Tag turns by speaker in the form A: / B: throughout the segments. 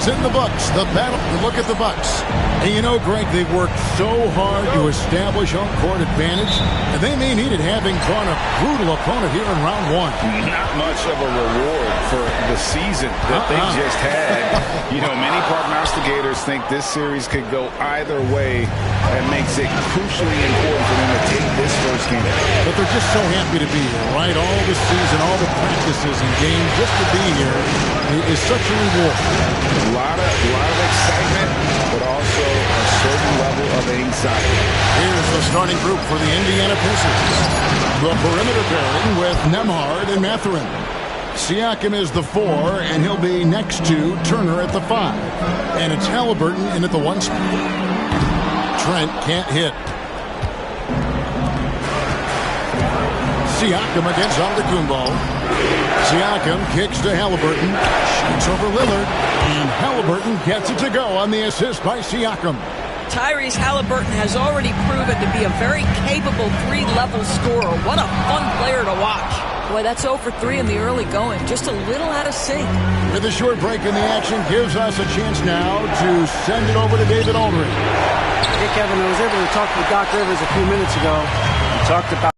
A: is in the books. The battle. Look at the Bucks. And you know, Greg, they've worked so hard to establish home court advantage, and they may need it having caught a brutal opponent here in round one.
B: Not much of a reward for the season that they just had. You know, many prognosticators think this series could go either way. That makes it crucially important for them to take this first game.
A: But they're just so happy to be here, right? All the season, all the practices and games, just to be here is such a reward.
B: A lot of excitement, but also a certain level of anxiety.
A: Here's the starting group for the Indiana Pacers. The perimeter pairing with Nembhard and Mathurin. Siakam is the 4, and he'll be next to Turner at the 5. And it's Halliburton in at the 1 spot. Trent can't hit. Siakam against Antetokounmpo. Siakam kicks to Halliburton. Shoots over Lillard. And Halliburton gets it to go on the assist by Siakam.
C: Tyrese Halliburton has already proven to be a very capable 3-level scorer. What a fun player to watch. Boy, that's 0 for 3 in the early going. Just a little out of sync.
A: With a short break in the action, gives us a chance now to send it over to David Aldridge.
D: Hey, Kevin, I was able to talk with Doc Rivers a few minutes ago. He talked about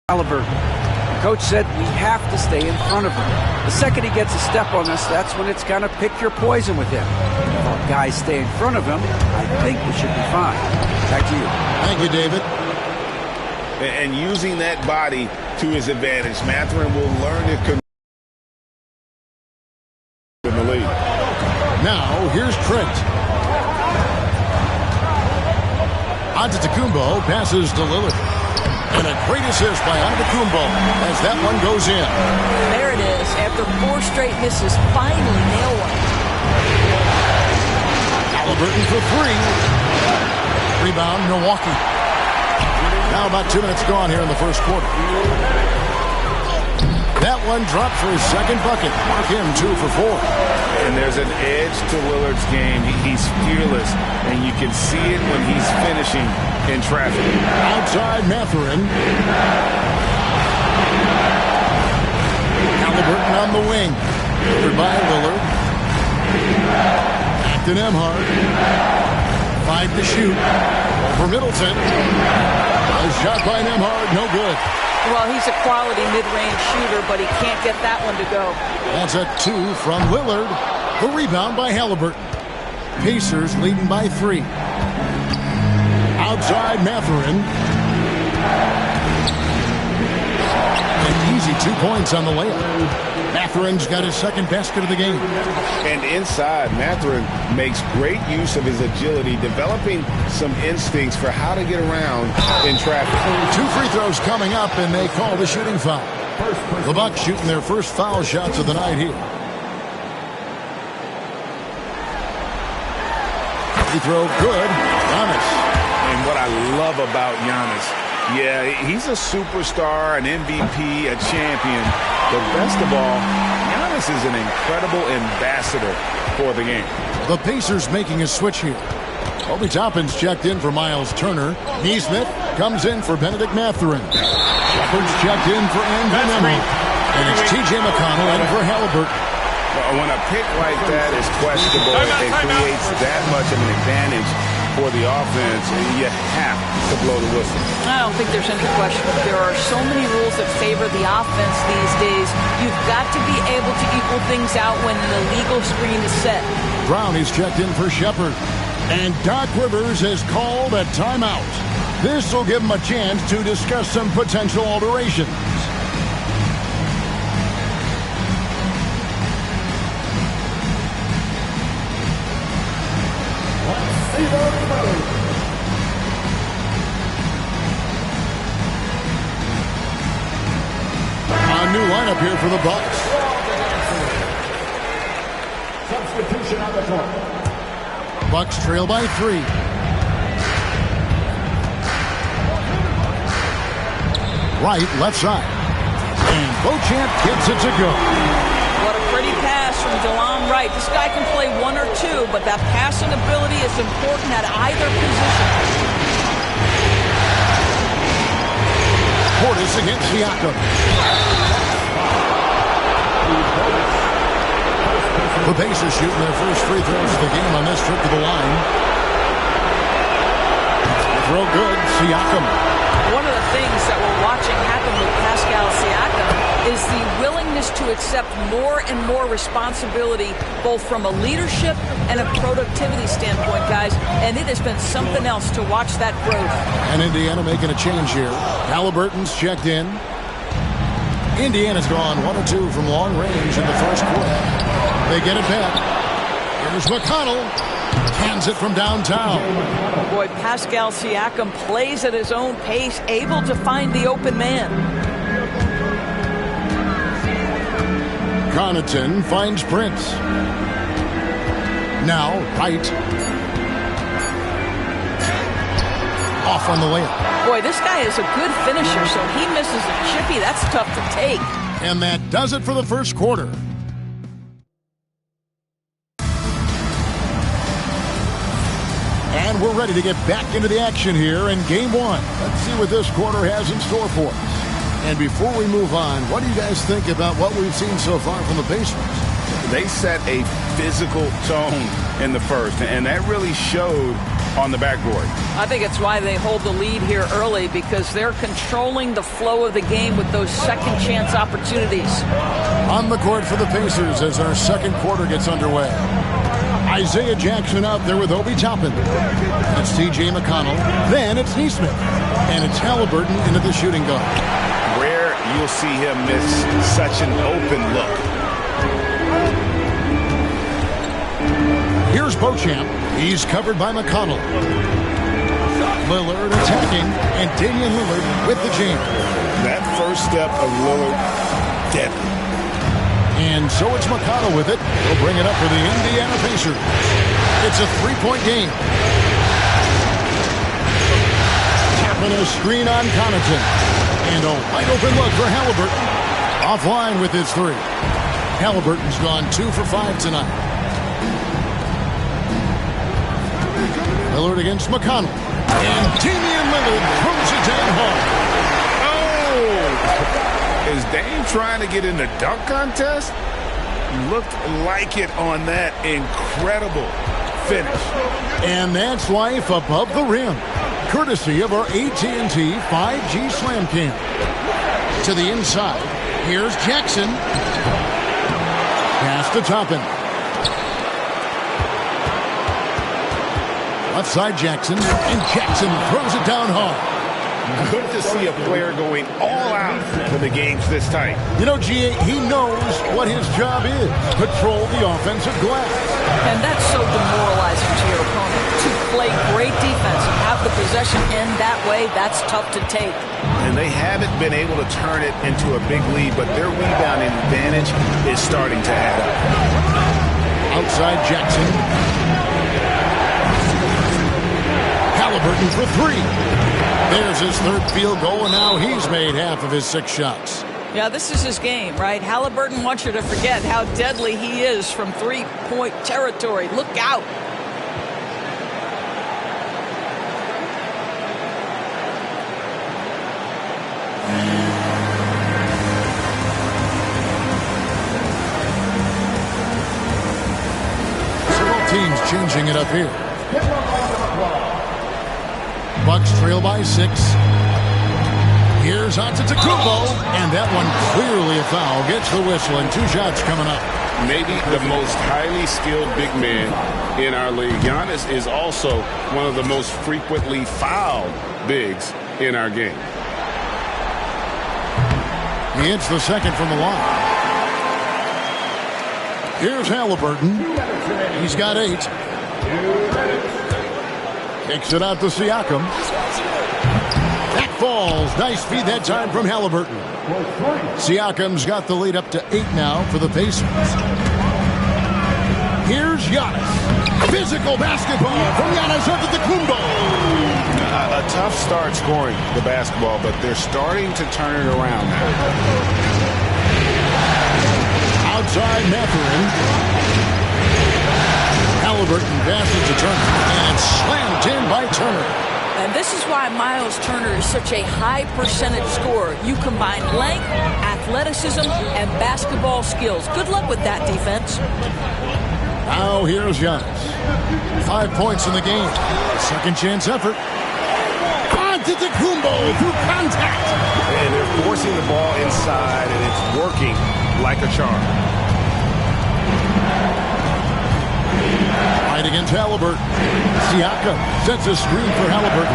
D: Halliburton. The coach said we have to stay in front of him. The second he gets a step on us, that's when it's going to pick your poison with him. If our guys stay in front of him, I think we should be fine. Back to you.
A: Thank you, David.
B: And using that body to his advantage, Mathurin will learn to commit in the league.
A: Now, here's Trent. Antetokounmpo passes to Lillard. And a great assist by Antetokounmpo as that one goes in.
C: There it is. After 4 straight misses, finally nail one.
A: Halliburton for 3. Rebound, Milwaukee. Now about 2 minutes gone here in the first quarter. That one dropped for his second bucket. Mark him 2 for 4.
B: And there's an edge to Lillard's game. He's fearless, and you can see it when he's finishing in traffic.
A: Outside Mathurin. Halliburton on the wing. Delivered by Lillard. Back to Nembhard. 5 to shoot. For Middleton. A shot by Nembhard, no good.
C: Well, he's a quality mid-range shooter, but he can't get that one to go.
A: That's a 2 from Lillard. The rebound by Halliburton. Pacers leading by 3. Outside Mathurin. An easy 2 points on the layup. Mathurin's got his second basket of the game.
B: And inside, Mathurin makes great use of his agility, developing some instincts for how to get around in traffic.
A: 2 free throws coming up, and they call the shooting foul. The Bucks shooting their first foul shots of the night here. Free throw good. Giannis.
B: And what I love about Giannis, yeah, he's a superstar, an MVP, a champion. But best of all, Giannis is an incredible ambassador for the game.
A: The Pacers making a switch here. Obi Toppin's checked in for Miles Turner. Neesmith comes in for Benedict Mathurin. Shepard's checked in for Andrew Nembhard. And it's T.J. McConnell in for Halliburton.
B: When a pick like that is questionable, it creates that much of an advantage for the offense, you have to blow the whistle.
C: I don't think there's any question. There are so many rules that favor the offense these days. You've got to be able to equal things out when an illegal screen is set.
A: Brown is checked in for Shepard. And Doc Rivers has called a timeout. This will give him a chance to discuss some potential alterations. A new lineup here for the Bucks. Substitution on the court. Bucks trail by 3. Right, left side. And Beauchamp gets it to go.
C: What a pretty pass from DeLon Wright. This guy can play 1 or 2, but that passing ability is important at either position.
A: Portis against Siakam. The Pacers shooting their first free throws of the game on this trip to the line. Throw good, Siakam.
C: One of the things that we're watching happen with Pascal Siakam is the willingness to accept more and more responsibility, both from a leadership and a productivity standpoint, guys. And it has been something else to watch that growth.
A: And Indiana making a change here. Halliburton's checked in. Indiana's gone 1 of 2 from long range in the first quarter. They get it back. Here's McConnell. Hands it from downtown.
C: Boy, Pascal Siakam plays at his own pace, able to find the open man.
A: Connaughton finds Prince. Now, Wright. Off on the layup.
C: Boy, this guy is a good finisher, so he misses a chippy. That's tough to take.
A: And that does it for the first quarter. And we're ready to get back into the action here in Game 1. Let's see what this quarter has in store for us. And before we move on, what do you guys think about what we've seen so far from the Pacers?
B: They set a physical tone in the first, and that really showed on the backboard.
C: I think it's why they hold the lead here early, because they're controlling the flow of the game with those second chance opportunities.
A: On the court for the Pacers as our second quarter gets underway. Isaiah Jackson out there with Obi Toppin. It's T.J. McConnell. Then it's Neesmith. And it's Halliburton into the shooting guard.
B: Rare you'll see him miss such an open look.
A: Here's Beauchamp. He's covered by McConnell. Lillard attacking, and Damian Lillard with the jam.
B: That first step of Lillard, deadly.
A: And so it's McConnell with it. He'll bring it up for the Indiana Pacers. It's a three-point game. Tapping a screen on Connaughton. And a wide open look for Halliburton. Offline with his three. Halliburton's gone 2 for 5 tonight. Lillard against McConnell. And Damian Lillard throws it down hard.
B: Is Dame trying to get in the dunk contest? Looked like it on that incredible finish.
A: And that's life above the rim, courtesy of our AT&T 5G Slam Cam. To the inside, here's Jackson. Pass to Toppin. Left side Jackson, and Jackson throws it down hard.
B: Good to see a player going all out when the game's this tight.
A: You know, G.A., he knows what his job is. Patrol the offensive glass.
C: And that's so demoralizing to your opponent. To play great defense and have the possession end that way, that's tough to take.
B: And they haven't been able to turn it into a big lead, but their rebounding advantage is starting to add up.
A: Outside Jackson. Halliburton for three. There's his third field goal, and now he's made half of his 6 shots.
C: Yeah, this is his game, right? Halliburton wants you to forget how deadly he is from three-point territory. Look out.
A: Several teams changing it up here. Bucks trail by 6. Here's Antetokounmpo, and that one clearly a foul. Gets the whistle, and 2 shots coming up.
B: Maybe the most highly skilled big man in our league. Giannis is also one of the most frequently fouled bigs in our game.
A: He hits the second from the line. Here's Halliburton. He's got 8. Kicks it out to Siakam. That falls. Nice feed that time from Halliburton. Siakam's got the lead up to 8 now for the Pacers. Here's Giannis. Physical basketball from Giannis Antetokounmpo.
B: A tough start scoring the basketball, but they're starting to turn it around now.
A: Outside Mathurin. Halliburton passes to Turner, and it's slammed in by Turner.
C: And this is why Miles Turner is such a high percentage scorer. You combine length, athleticism and basketball skills. Good luck with that, defense.
A: Now here's Giannis. 5 points in the game. Second chance effort. Antetokounmpo through contact.
E: And they're forcing the ball inside, and it's working like a charm.
A: Right against Halliburton. Siakam sets a screen for Halliburton.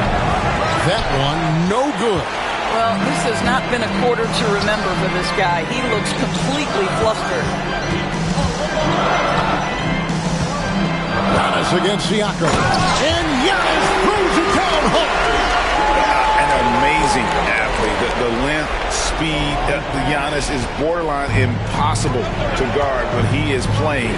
A: That one, no good.
C: Well, this has not been a quarter to remember for this guy. He looks completely flustered.
A: Giannis against Siakam. And Giannis throws it down hard.
B: An amazing athlete. The length, speed, Giannis is borderline impossible to guard when he is playing.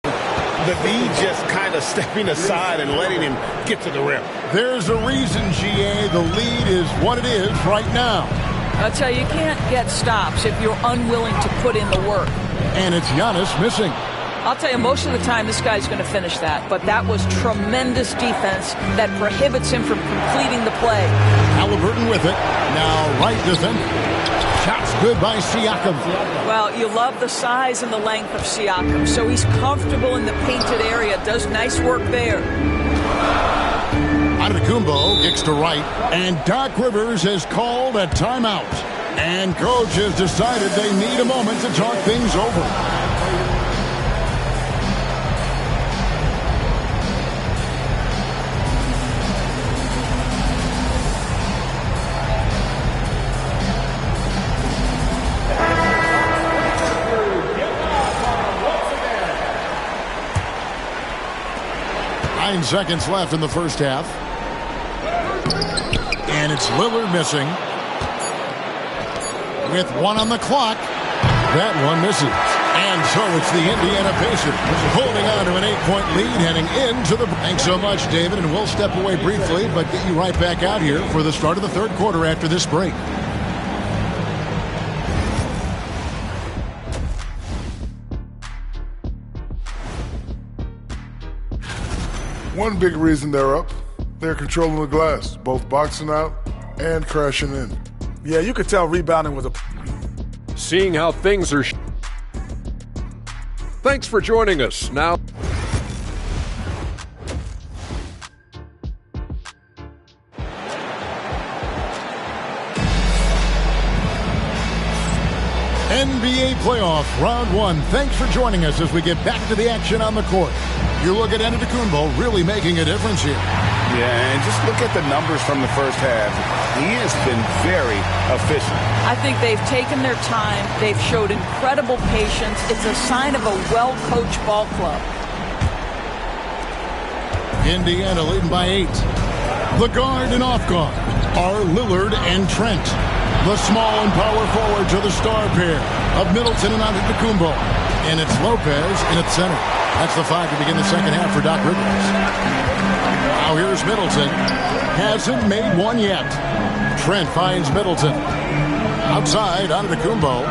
E: The D just kind of stepping aside and letting him get to the rim.
A: There's a reason, GA, the lead is what it is right now.
C: I'll tell you, you can't get stops if you're unwilling to put in the work.
A: And it's Giannis missing.
C: I'll tell you, most of the time this guy's going to finish that. But that was tremendous defense that prohibits him from completing the play.
A: Halliburton with it. Now right defender. Shots good by Siakam.
C: Well, you love the size and the length of Siakam. So he's comfortable in the painted area. Does nice work there.
A: Antetokounmpo kicks to right. And Doc Rivers has called a timeout. And coach has decided they need a moment to talk things over. Seconds left in the first half. And it's Lillard missing. With 1 on the clock. That one misses. And so it's the Indiana Pacers holding on to an 8-point lead heading into the... Thanks so much, David, and we'll step away briefly, but get you right back out here for the start of the third quarter after this break.
F: One big reason they're up, they're controlling the glass, both boxing out and crashing in.
G: Yeah, you could tell rebounding was a...
H: Seeing how things are... Thanks for joining us. Now...
A: NBA playoff round 1. Thanks for joining us as we get back to the action on the court. You look at Antetokounmpo really making a difference here.
B: Yeah, and just look at the numbers from the first half. He has been very efficient.
C: I think they've taken their time. They've showed incredible patience. It's a sign of a well-coached ball club.
A: Indiana leading by 8. The guard and off guard are Lillard and Trent. The small and power forwards are the star pair of Middleton and Antetokounmpo. And it's Lopez in its center. That's the 5 to begin the second half for Doc Rivers. Now here's Middleton. Hasn't made one yet. Trent finds Middleton. Outside, Antetokounmpo.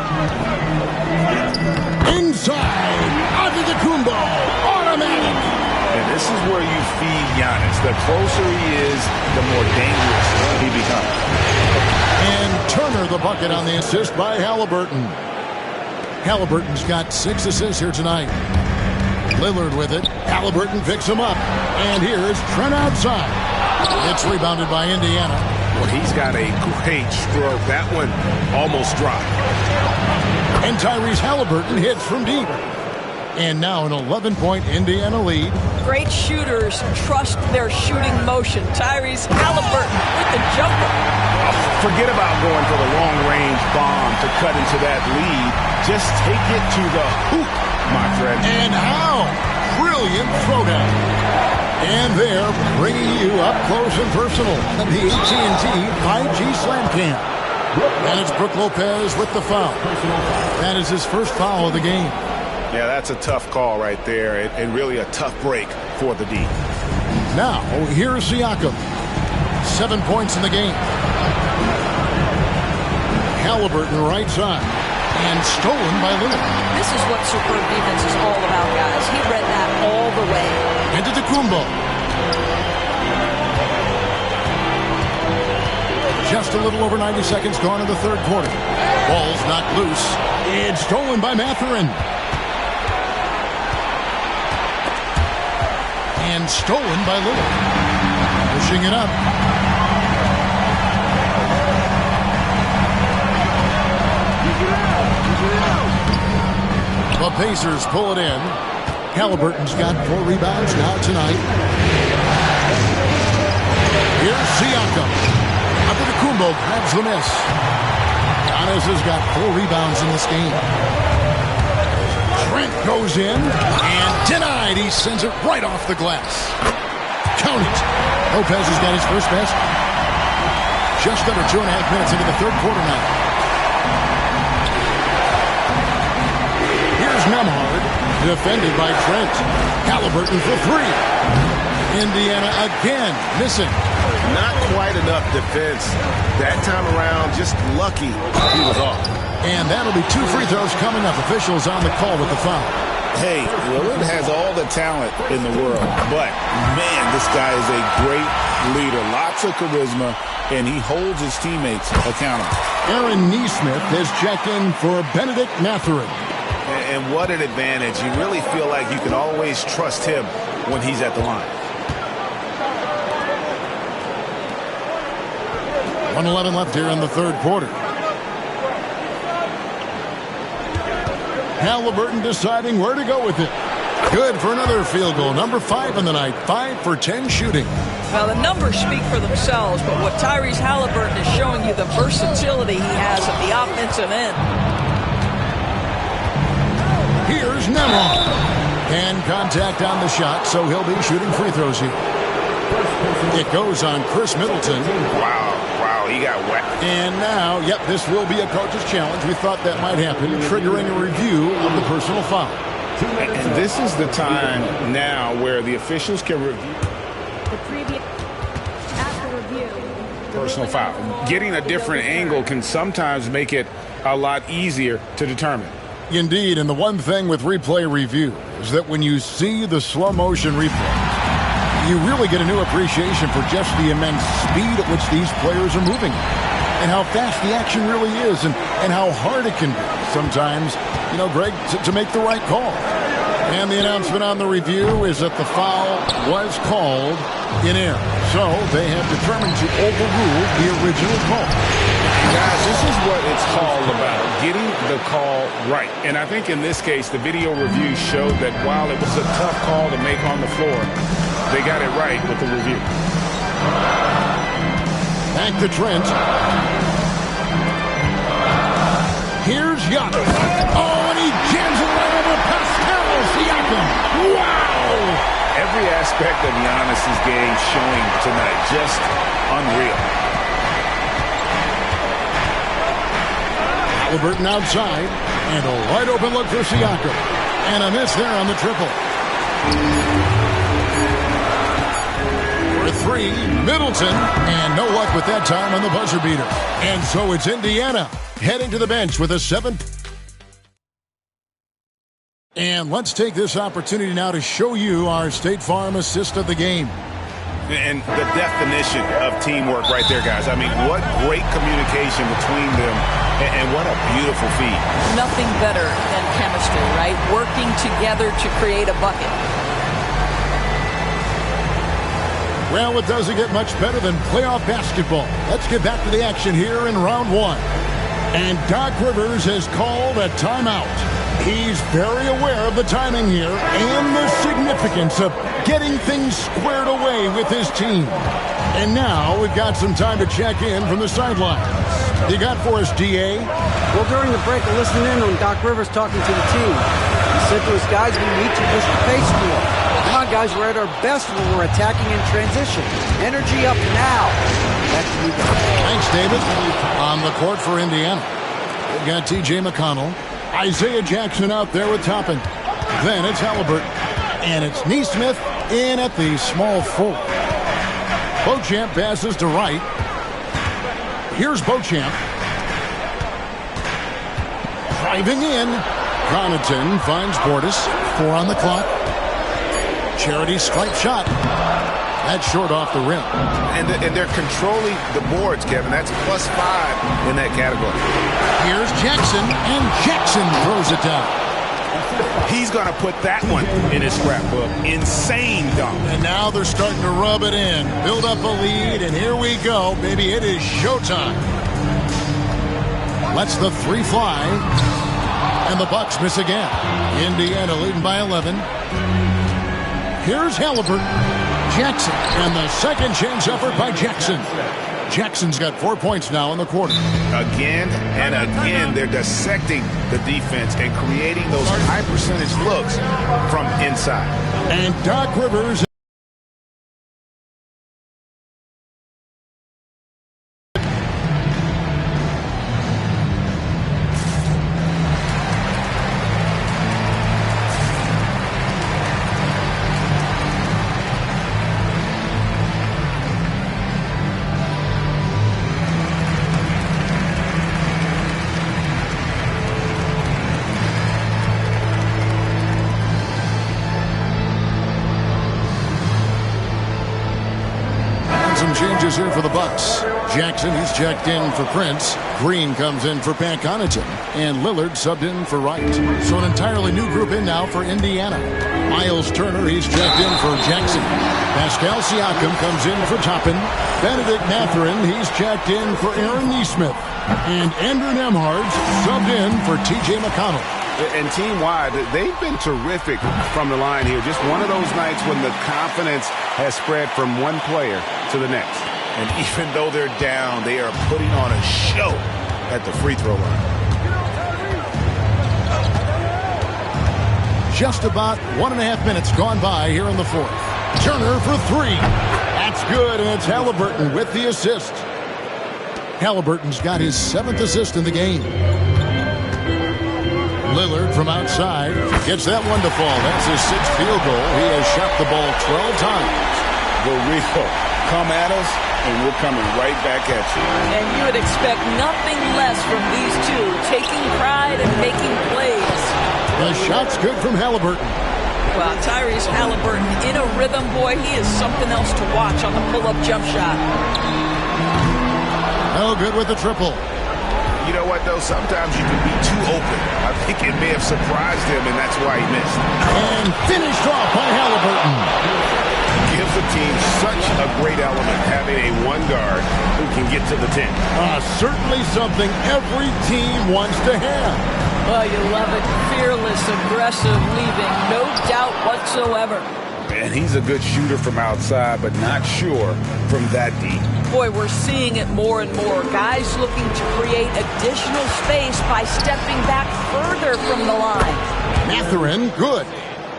A: Inside, Antetokounmpo. Automatic.
B: And this is where you feed Giannis. The closer he is, the more dangerous he becomes.
A: And Turner the bucket on the assist by Halliburton. Halliburton's got 6 assists here tonight. Lillard with it. Halliburton picks him up. And here's Trent outside. It's rebounded by Indiana.
E: Well, he's got a great stroke. That one almost dropped.
A: And Tyrese Halliburton hits from deep. And now an 11-point Indiana lead.
C: Great shooters trust their shooting motion. Tyrese Halliburton with the jumper.
B: Forget about going for the long-range bomb to cut into that lead. Just take it to the hoop, my friend.
A: And how? Brilliant throwdown. And they're bringing you up close and personal at the AT&T 5G Slam Cam. And it's Brook Lopez with the foul. That is his first foul of the game.
B: Yeah, that's a tough call right there, and really a tough break for the D.
A: Now, here's Siakam. 7 points in the game. Halliburton right side. And stolen by Lillard.
C: This is what superb defense is all about, guys. He read that all the way.
A: Antetokounmpo. Just a little over 90 seconds gone in the third quarter. Ball's knocked loose. It's stolen by Mathurin. And stolen by Lillard. Pushing it up. The Pacers pull it in. Halliburton's got 4 rebounds now tonight. Here's Siakam. Antetokounmpo grabs the miss. Giannis has got 4 rebounds in this game. Trent goes in and denied. He sends it right off the glass. Count it. Lopez has got his first basket. Just under 2.5 minutes into the third quarter now. Here's Nembhard, defended by Trent. Halliburton for 3. Indiana again missing.
E: Not quite enough defense. That time around, just lucky he was off.
A: And that'll be 2 free throws coming up. Officials on the call with the foul.
B: Hey, Lillard has all the talent in the world, but, man, this guy is a great leader. Lots of charisma, and he holds his teammates accountable.
A: Aaron Nesmith has checked in for Benedict Mathurin.
B: And what an advantage. You really feel like you can always trust him when he's at the line.
A: 1:11 left here in the third quarter. Halliburton deciding where to go with it. Good for another field goal. Number 5 in the night. 5 for 10 shooting.
C: Well, the numbers speak for themselves, but what Tyrese Halliburton is showing you, the versatility he has at the offensive end.
A: Here's Nembhard. And contact on the shot, so he'll be shooting free throws here. It goes on Chris Middleton.
B: Wow, he got whacked.
A: And now, this will be a coach's challenge. We thought that might happen, triggering a review of the personal foul.
B: And this is the time now where the officials can review
I: the previous after review.
B: Personal foul. Getting a different angle can sometimes make it a lot easier to determine.
A: Indeed, and the one thing with replay review is that when you see the slow motion replay, you really get a new appreciation for just the immense speed at which these players are moving and how fast the action really is and how hard it can be sometimes, Greg, to make the right call. And the announcement on the review is that the foul was called in error. So they have determined to overrule the original call.
B: Guys, this is what it's all about, getting the call right. And I think in this case, the video review showed that while it was a tough call to make on the floor, they got it right with the review.
A: Back to Trent. Here's Giannis. Oh, and he jams it right over Pascal Siakam. Wow!
B: Every aspect of Giannis's game showing tonight. Just unreal.
A: Halliburton outside. And a wide open look for Siakam. And a miss there on the triple. For 3, Middleton. And no luck with that time on the buzzer beater. And so it's Indiana heading to the bench with a 7. And let's take this opportunity now to show you our State Farm assist of the game.
B: And the definition of teamwork right there, guys. I mean, what great communication between them, and what a beautiful feat.
C: Nothing better than chemistry, right? Working together to create a bucket.
A: Well, it doesn't get much better than playoff basketball. Let's get back to the action here in round 1. And Doc Rivers has called a timeout. He's very aware of the timing here and the significance of getting things squared away with his team. And now we've got some time to check in from the sidelines. You got for us, D.A.?
D: Well, during the break, I listened in on Doc Rivers talking to the team. He said to his guys, we need to push the pace more. Come on, guys, we're at our best when we're attacking in transition. Energy up now. Back to you guys.
A: Thanks, David. On the court for Indiana, we've got T.J. McConnell. Isaiah Jackson out there with Toppin. Then it's Halliburton. And it's Nesmith in at the small 4. Beauchamp passes to right. Here's Beauchamp. Driving in. Connaughton finds Portis. 4 on the clock. Charity stripe shot. That's short off the rim.
E: And they're controlling the boards, Kevin. That's +5 in that category.
A: Here's Jackson, and Jackson throws it down.
B: He's going to put that one in his scrapbook. Insane dunk.
A: And now they're starting to rub it in, build up a lead, and here we go, baby. It is showtime. Lets the three fly, and the Bucks miss again. Indiana leading by 11. Here's Halliburton. Jackson, and the second chance effort by Jackson. Jackson's got 4 points now in the quarter.
B: Again and again, they're dissecting the defense and creating those high-percentage looks from inside.
A: And Doc Rivers. Changes here for the Bucks. Jackson, he's checked in for Prince. Green comes in for Pat Connaughton. And Lillard subbed in for Wright. So an entirely new group in now for Indiana. Miles Turner, he's checked in for Jackson. Pascal Siakam comes in for Toppin. Benedict Mathurin, he's checked in for Aaron Nesmith. And Andrew Nembhard's subbed in for T.J. McConnell.
B: And team-wide, they've been terrific from the line here. Just one of those nights when the confidence has spread from one player to the next. And even though they're down, they are putting on a show at the free throw line.
A: Just about 1.5 minutes gone by here in the fourth. Turner for three. That's good, and it's Halliburton with the assist. Halliburton's got his 7th assist in the game. Lillard from outside gets that one to fall. That's his 6th field goal. He has shot the ball 12 times.
B: Go Rico. Come at us, and we're coming right back at you.
C: And you would expect nothing less from these two, taking pride and making plays.
A: The shot's good from Halliburton.
C: Well, Tyrese Halliburton in a rhythm, boy, he is something else to watch on the pull-up jump shot.
A: No good with the triple.
E: You know what, though? Sometimes you can be too open. I think it may have surprised him, and that's why he missed.
A: And finished off by Halliburton.
E: Gives the team such a great element, having a one guard who can get to the 10.
A: Certainly something every team wants to have.
C: Oh, you love it. Fearless, aggressive, leaving no doubt whatsoever.
B: And he's a good shooter from outside, but not sure from that deep.
C: Boy, we're seeing it more and more. Guys looking to create additional space by stepping back further from the line.
A: Mathurin, good.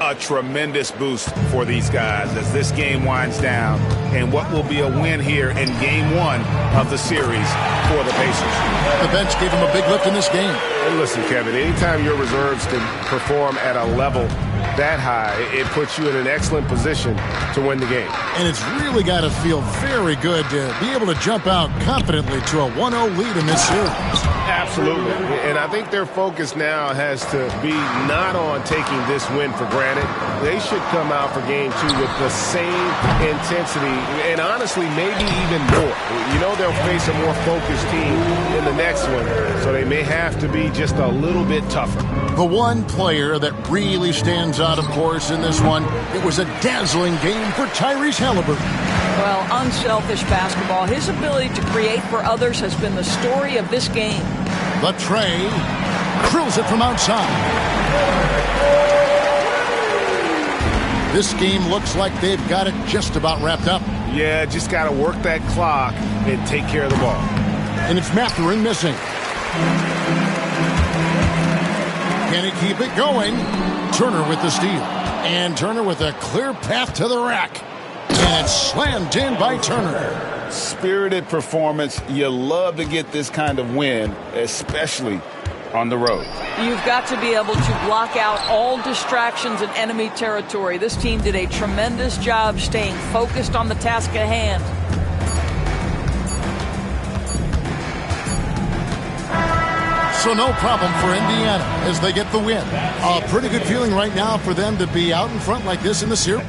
B: A tremendous boost for these guys as this game winds down, and what will be a win here in game 1 of the series for the Pacers.
A: The bench gave him a big lift in this game.
E: And listen, Kevin, anytime your reserves can perform at a level that high, it puts you in an excellent position to win the game.
A: And it's really got to feel very good to be able to jump out confidently to a 1-0 lead in this series.
E: Absolutely. And I think their focus now has to be not on taking this win for granted. They should come out for game 2 with the same intensity and honestly maybe even more. You know they'll face a more focused team in the next one, so they may have to be just a little bit tougher.
A: The one player that really stands out, of course, in this one, it was a dazzling game for Tyrese Halliburton.
C: Well, unselfish basketball. His ability to create for others has been the story of this game.
A: The tray drills it from outside. This game looks like they've got it just about wrapped up.
E: Yeah, just got to work that clock and take care of the ball.
A: And it's Mathurin missing. Can he keep it going? Turner with the steal. And Turner with a clear path to the rack. And it's slammed in by Turner.
B: Spirited performance. You love to get this kind of win, especially on the road.
C: You've got to be able to block out all distractions in enemy territory. This team did a tremendous job staying focused on the task at hand.
A: So no problem for Indiana as they get the win. A pretty good feeling right now for them to be out in front like this in the series.